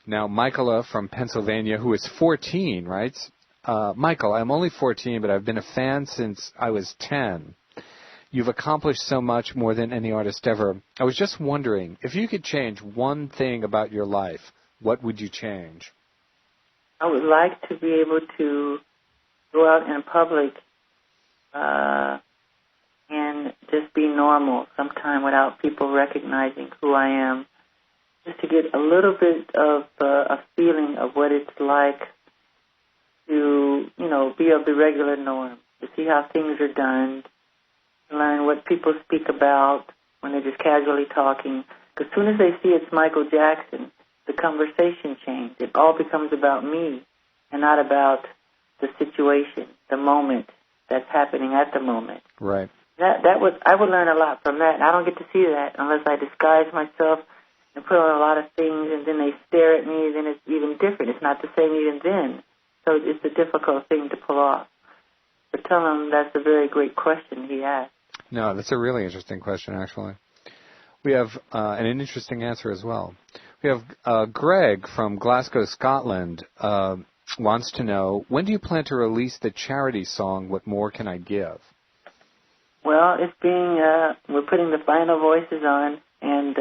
Now, Michaela from Pennsylvania, who is 14, writes, Michael, I'm only 14, but I've been a fan since I was 10. You've accomplished so much, more than any artist ever. I was just wondering, if you could change one thing about your life, what would you change? I would like to be able to go out in public and just be normal sometime without people recognizing who I am. Just to get a little bit of a feeling of what it's like to, be of the regular norm, to see how things are done, to learn what people speak about when they're just casually talking. Because as soon as they see it's Michael Jackson, the conversation changes. It all becomes about me and not about the situation, the moment that's happening at the moment. Right. I would learn a lot from that. And I don't get to see that unless I disguise myself and put on a lot of things, and then they stare at me, then it's even different. It's not the same even then. So it's a difficult thing to pull off. But tell him that's a very great question he asked. No, that's a really interesting question, actually. We have an interesting answer as well. We have Greg from Glasgow, Scotland, wants to know, when do you plan to release the charity song, What More Can I Give? Well, it's we're putting the final voices on, and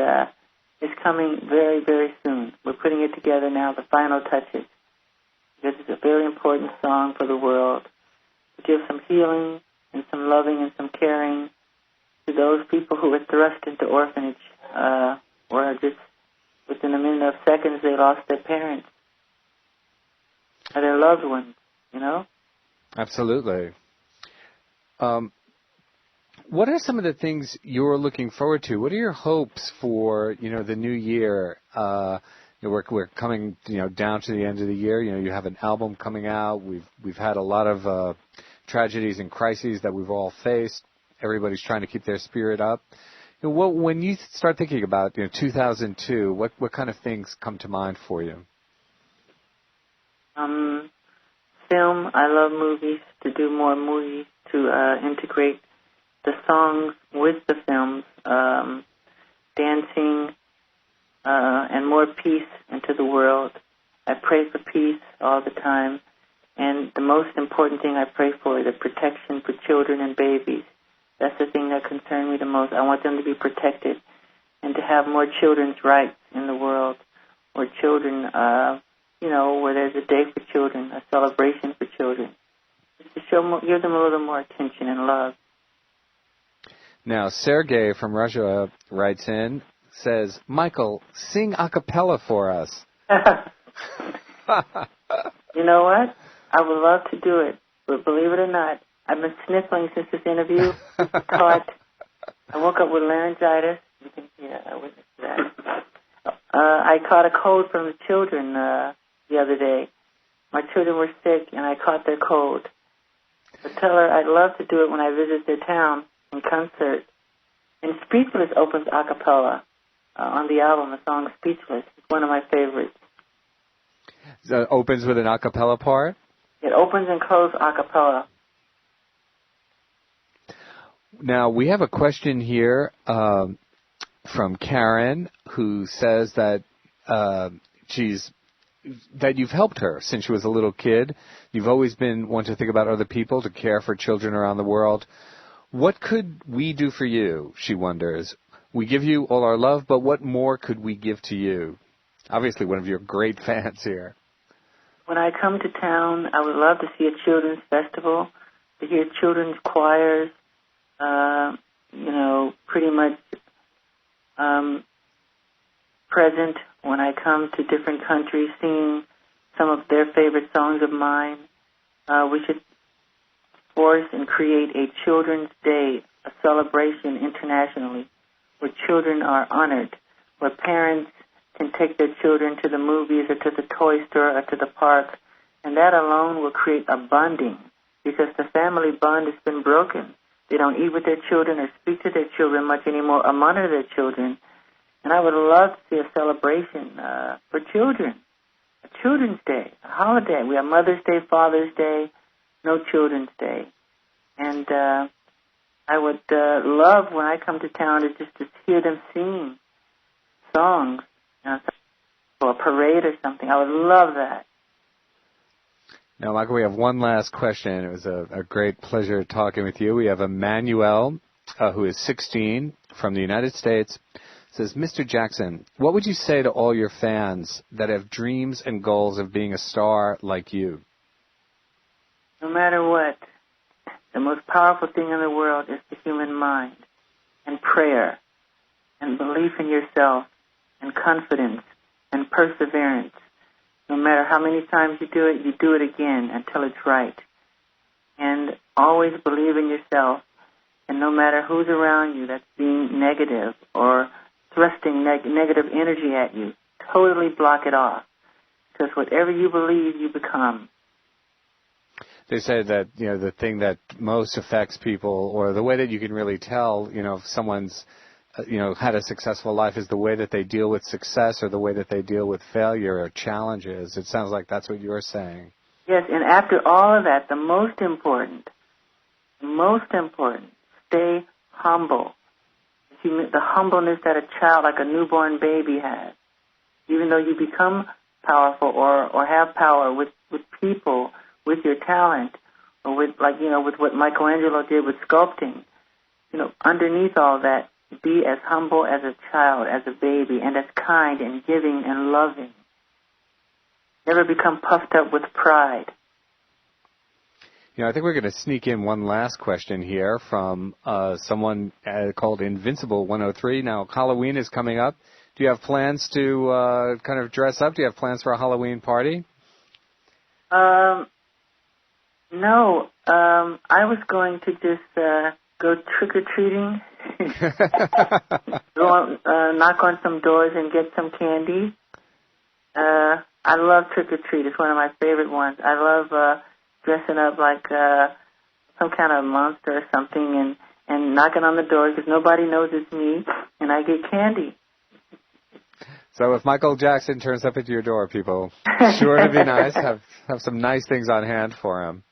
it's coming very, very soon. We're putting it together now, the final touches. This is a very important song for the world, to give some healing and some loving and some caring to those people who were thrust into orphanage, or just within a minute of seconds they lost their parents or their loved ones, Absolutely. What are some of the things you're looking forward to? What are your hopes for, the new year? We're coming, down to the end of the year. You have an album coming out. We've had a lot of tragedies and crises that we've all faced. Everybody's trying to keep their spirit up. When you start thinking about 2002, what kind of things come to mind for you? Film. I love movies. To do more movies, to integrate the songs with the films, dancing, and more peace into the world. I pray for peace all the time, and the most important thing I pray for is the protection for children and babies. That's the thing that concerns me the most. I want them to be protected and to have more children's rights in the world, where children, where there's a day for children, a celebration for children, just to give them a little more attention and love. Now, Sergey from Russia writes in, says, Michael, sing a cappella for us. You know what? I would love to do it, but believe it or not, I've been sniffling since this interview. I woke up with laryngitis. You can see that. I witnessed that. I caught a cold from the children the other day. My children were sick, and I caught their cold. But tell her I'd love to do it when I visit their town in concert. And Speechless opens a cappella on the album, the song Speechless. It's one of my favorites. So it opens with an a cappella part? It opens and closes a cappella. Now, we have a question here from Karen, who says that that you've helped her since she was a little kid. You've always been one to think about other people, to care for children around the world. What could we do for you, she wonders. We give you all our love, but what more could we give to you? Obviously, one of your great fans here. When I come to town, I would love to see a children's festival, to hear children's choirs, pretty much present when I come to different countries, singing some of their favorite songs of mine. We should force and create a Children's Day, a celebration internationally, where children are honored, where parents can take their children to the movies or to the toy store or to the park, and that alone will create a bonding, because the family bond has been broken. They don't eat with their children or speak to their children much anymore or monitor their children. And I would love to see a celebration for children, a Children's Day, a holiday. We have Mother's Day, Father's Day, no Children's Day. And I would love, when I come to town, to hear them sing songs, for parade or something. I would love that. Now, Michael, we have one last question. It was a great pleasure talking with you. We have Emmanuel, who is 16, from the United States. Says, Mr. Jackson, what would you say to all your fans that have dreams and goals of being a star like you? No matter what, the most powerful thing in the world is the human mind, and prayer, and belief in yourself, and confidence, and perseverance. No matter how many times you do it again until it's right. And always believe in yourself, and no matter who's around you that's being negative or thrusting negative energy at you, totally block it off. Because whatever you believe, you become. They say that, the thing that most affects people, or the way that you can really tell, if someone's, had a successful life, is the way that they deal with success or the way that they deal with failure or challenges. It sounds like that's what you're saying. Yes, and after all of that, the most important, stay humble. The humbleness that a child, like a newborn baby, has. Even though you become powerful or have power with people, with your talent, or with what Michelangelo did with sculpting, underneath all that, be as humble as a child, as a baby, and as kind and giving and loving. Never become puffed up with pride. I think we're going to sneak in one last question here from someone called Invincible 103. Now, Halloween is coming up. Do you have plans to kind of dress up? Do you have plans for a Halloween party? No. I was going to just go trick-or-treating, knock on some doors and get some candy. I love trick-or-treat. It's one of my favorite ones. I love dressing up like some kind of monster or something and knocking on the doors because nobody knows it's me, and I get candy. So if Michael Jackson turns up at your door, people, sure to be nice. Have some nice things on hand for him.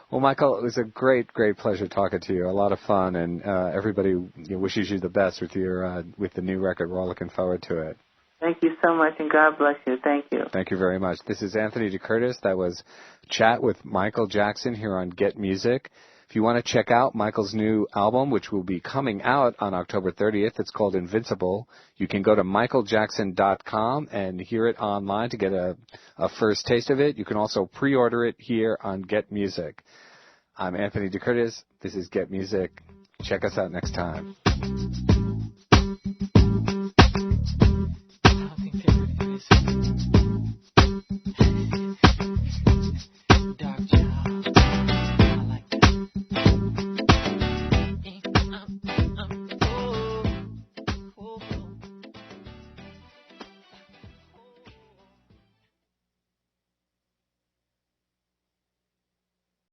Well, Michael, it was a great, great pleasure talking to you. A lot of fun, and everybody wishes you the best with the new record. We're all looking forward to it. Thank you so much, and God bless you. Thank you. Thank you very much. This is Anthony DeCurtis. That was Chat with Michael Jackson here on Get Music. If you want to check out Michael's new album, which will be coming out on October 30th, it's called Invincible. You can go to michaeljackson.com and hear it online to get a first taste of it. You can also pre-order it here on Get Music. I'm Anthony DeCurtis. This is Get Music. Check us out next time.